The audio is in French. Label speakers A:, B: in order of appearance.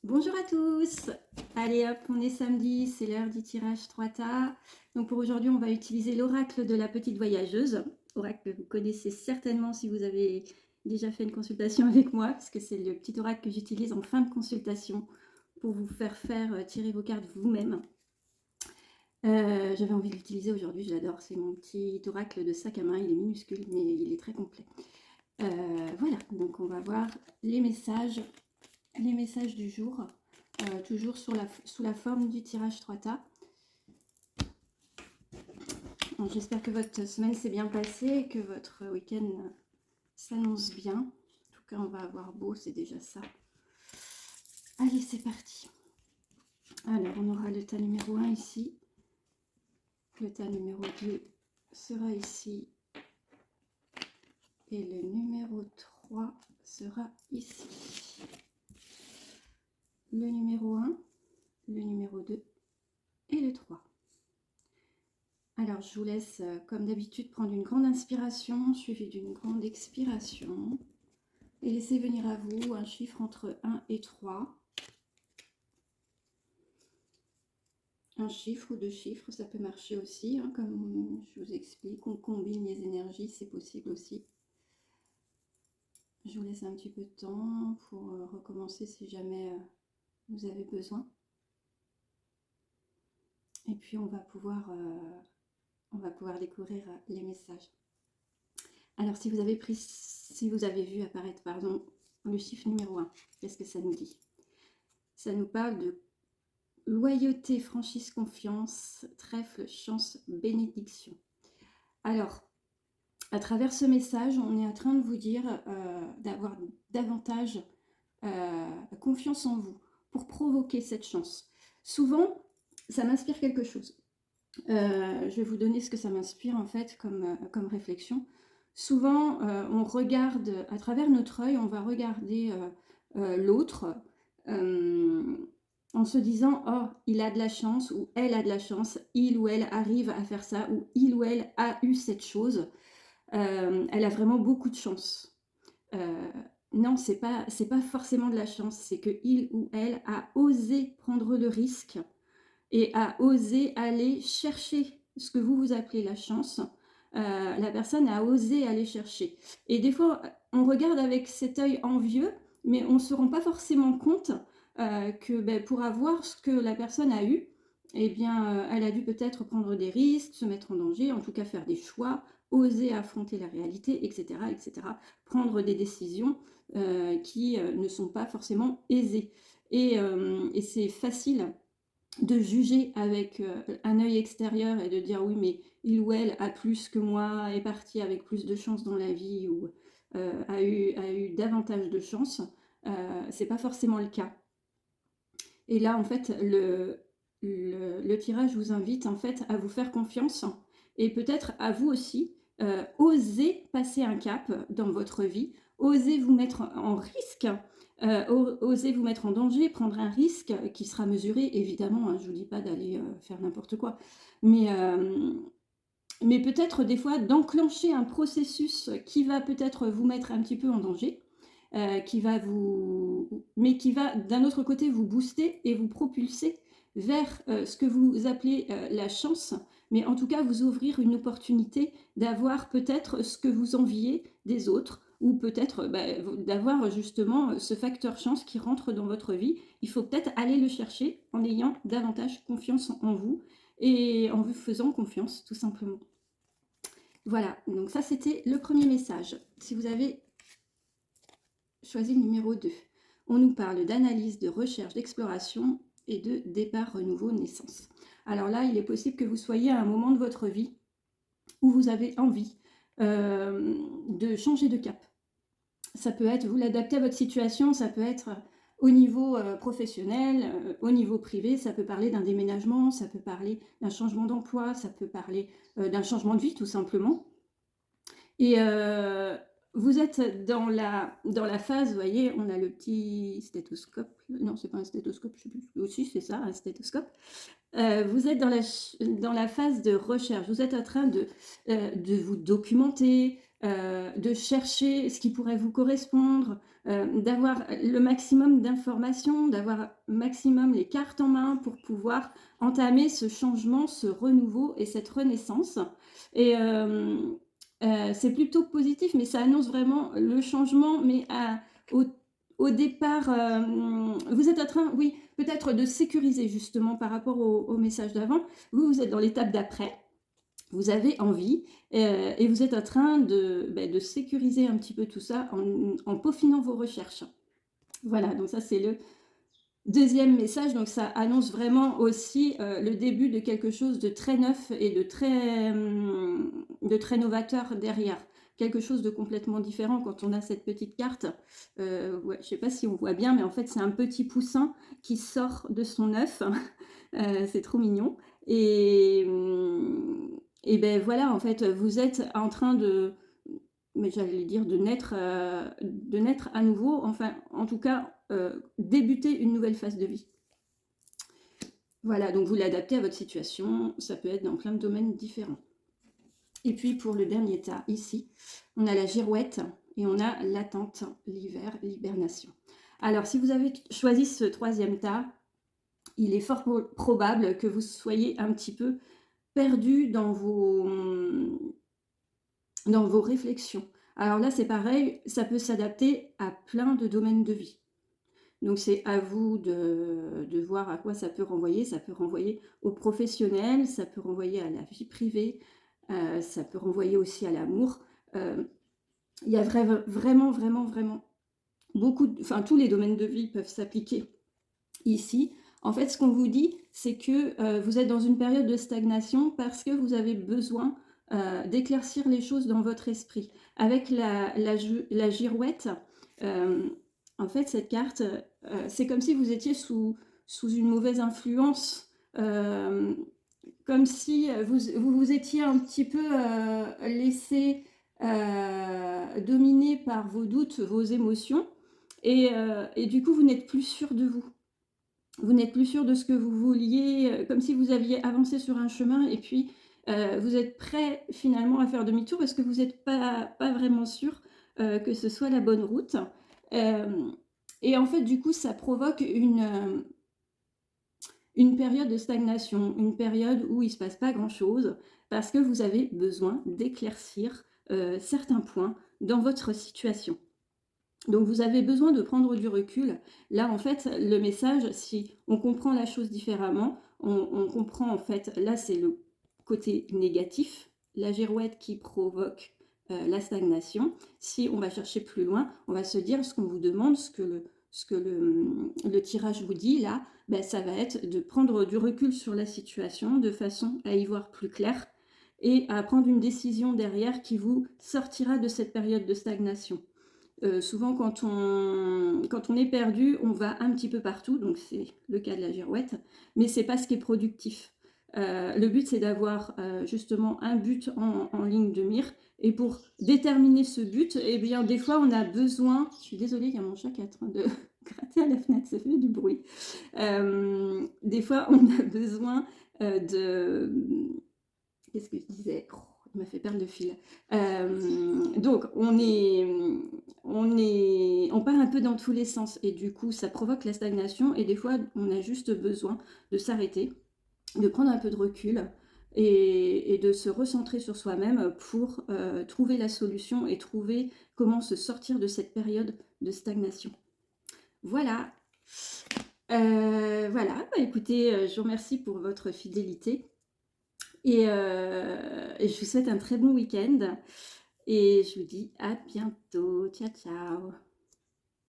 A: Bonjour à tous. Allez hop, on est samedi, c'est l'heure du tirage 3 tas. Donc pour aujourd'hui, on va utiliser l'oracle de la petite voyageuse. Oracle que vous connaissez certainement si vous avez déjà fait une consultation avec moi, parce que c'est le petit oracle que j'utilise en fin de consultation pour vous faire tirer vos cartes vous-même. J'avais envie de l'utiliser aujourd'hui, je l'adore. C'est mon petit oracle de sac à main, il est minuscule, mais il est très complet. Voilà, donc on va voir les messages du jour. Toujours sous la forme du tirage 3 tas. J'espère que votre semaine s'est bien passée et que votre week-end s'annonce bien. En tout cas, on va avoir beau, c'est déjà ça. Allez, c'est parti. Alors, on aura le tas numéro 1 ici. Le tas numéro 2 sera ici. Et le numéro 3 sera ici. Le numéro 1, le numéro 2 et le 3. Alors, je vous laisse, comme d'habitude, prendre une grande inspiration, suivie d'une grande expiration. Et laissez venir à vous un chiffre entre 1 et 3. Un chiffre ou deux chiffres, ça peut marcher aussi, hein, comme je vous explique. On combine les énergies, c'est possible aussi. Je vous laisse un petit peu de temps pour recommencer si jamais vous avez besoin. Et puis on va pouvoir découvrir les messages. Alors si vous avez vu apparaître le chiffre numéro 1, qu'est-ce que ça nous dit? Ça nous parle de loyauté, franchise, confiance, trèfle, chance, bénédiction. Alors, à travers ce message, on est en train de vous dire d'avoir davantage confiance en vous pour provoquer cette chance. Souvent, ça m'inspire quelque chose. Je vais vous donner ce que ça m'inspire en fait comme réflexion. Souvent, on regarde à travers notre œil, on va regarder l'autre en se disant « Oh, il a de la chance » ou « Elle a de la chance, il ou elle arrive à faire ça » ou « Il ou elle a eu cette chose, elle a vraiment beaucoup de chance. » Non, c'est pas forcément de la chance, c'est que il ou elle a osé prendre le risque et a osé aller chercher ce que vous appelez la chance. La personne a osé aller chercher. Et des fois, on regarde avec cet œil envieux, mais on ne se rend pas forcément compte que pour avoir ce que la personne a eu, eh bien, elle a dû peut-être prendre des risques, se mettre en danger, en tout cas faire des choix, oser affronter la réalité, etc., etc. Prendre des décisions qui ne sont pas forcément aisées. Et c'est facile de juger avec un œil extérieur et de dire oui mais il ou elle a plus que moi, est parti avec plus de chance dans la vie ou a eu davantage de chance, c'est pas forcément le cas. Et là en fait le tirage vous invite en fait à vous faire confiance et peut-être à vous aussi oser passer un cap dans votre vie, oser vous mettre en risque. Osez vous mettre en danger, prendre un risque qui sera mesuré, évidemment, hein, je ne vous dis pas d'aller faire n'importe quoi, mais peut-être des fois d'enclencher un processus qui va peut-être vous mettre un petit peu en danger, mais qui va d'un autre côté vous booster et vous propulser vers ce que vous appelez la chance, mais en tout cas vous ouvrir une opportunité d'avoir peut-être ce que vous enviez des autres, ou peut-être d'avoir justement ce facteur chance qui rentre dans votre vie. Il faut peut-être aller le chercher en ayant davantage confiance en vous et en vous faisant confiance, tout simplement. Voilà, donc ça c'était le premier message. Si vous avez choisi le numéro 2, on nous parle d'analyse, de recherche, d'exploration et de départ, renouveau, naissance. Alors là, il est possible que vous soyez à un moment de votre vie où vous avez envie de changer de cap. Ça peut être, vous l'adaptez à votre situation, ça peut être au niveau professionnel, au niveau privé, ça peut parler d'un déménagement, ça peut parler d'un changement d'emploi, ça peut parler d'un changement de vie tout simplement. Et vous êtes dans la phase, vous voyez, on a le petit stéthoscope, non c'est pas un stéthoscope, je sais plus, aussi c'est ça, un stéthoscope. Vous êtes dans la phase de recherche, vous êtes en train de vous documenter, de chercher ce qui pourrait vous correspondre, d'avoir le maximum d'informations, d'avoir maximum les cartes en main pour pouvoir entamer ce changement, ce renouveau et cette renaissance. Et c'est plutôt positif, mais ça annonce vraiment le changement, mais au départ, vous êtes en train, oui, peut-être de sécuriser justement par rapport au message d'avant. Vous êtes dans l'étape d'après. Vous avez envie et vous êtes en train de sécuriser un petit peu tout ça en peaufinant vos recherches. Voilà, donc ça c'est le deuxième message. Donc ça annonce vraiment aussi le début de quelque chose de très neuf et de très novateur derrière. Quelque chose de complètement différent quand on a cette petite carte. Ouais, je ne sais pas si on voit bien, mais en fait c'est un petit poussin qui sort de son œuf. C'est trop mignon. Et ben voilà, en fait, vous êtes en train mais j'allais dire de naître à nouveau, enfin, en tout cas, débuter une nouvelle phase de vie. Voilà, donc vous l'adaptez à votre situation, ça peut être dans plein de domaines différents. Et puis pour le dernier tas, ici, on a la girouette et on a l'attente, l'hiver, l'hibernation. Alors, si vous avez choisi ce troisième tas, il est fort probable que vous soyez un petit peu perdu dans vos réflexions. Alors là, c'est pareil, ça peut s'adapter à plein de domaines de vie. Donc c'est à vous de voir à quoi ça peut renvoyer. Ça peut renvoyer au professionnel, ça peut renvoyer à la vie privée, ça peut renvoyer aussi à l'amour. Il y a vraiment beaucoup, enfin tous les domaines de vie peuvent s'appliquer ici. En fait, ce qu'on vous dit, c'est que vous êtes dans une période de stagnation parce que vous avez besoin d'éclaircir les choses dans votre esprit. Avec la girouette, en fait, cette carte, c'est comme si vous étiez sous une mauvaise influence, comme si vous étiez un petit peu laissé dominer par vos doutes, vos émotions, et du coup, vous n'êtes plus sûr de vous. Vous n'êtes plus sûr de ce que vous vouliez, comme si vous aviez avancé sur un chemin et puis vous êtes prêt finalement à faire demi-tour parce que vous n'êtes pas vraiment sûr que ce soit la bonne route. Et en fait, du coup, ça provoque une période de stagnation, une période où il ne se passe pas grand-chose parce que vous avez besoin d'éclaircir certains points dans votre situation. Donc vous avez besoin de prendre du recul. Là, en fait, le message, si on comprend la chose différemment, on comprend en fait, là c'est le côté négatif, la girouette qui provoque la stagnation. Si on va chercher plus loin, on va se dire ce qu'on vous demande, ce que le tirage vous dit là, ben, ça va être de prendre du recul sur la situation de façon à y voir plus clair et à prendre une décision derrière qui vous sortira de cette période de stagnation. Souvent, quand on est perdu, on va un petit peu partout, donc c'est le cas de la girouette, mais c'est pas ce qui est productif. Le but, c'est d'avoir justement un but en ligne de mire, et pour déterminer ce but, eh bien, des fois, on a besoin... Je suis désolée, il y a mon chat qui est en train de gratter à la fenêtre, ça fait du bruit. Des fois, on a besoin de... Qu'est-ce que je disais? Il m'a fait perdre le fil. Donc, on part un peu dans tous les sens et du coup, ça provoque la stagnation et des fois, on a juste besoin de s'arrêter, de prendre un peu de recul et de se recentrer sur soi-même pour trouver la solution et trouver comment se sortir de cette période de stagnation. Voilà. Voilà. Bah, écoutez, je vous remercie pour votre fidélité. Et je vous souhaite un très bon week-end. Et je vous dis à bientôt. Ciao, ciao.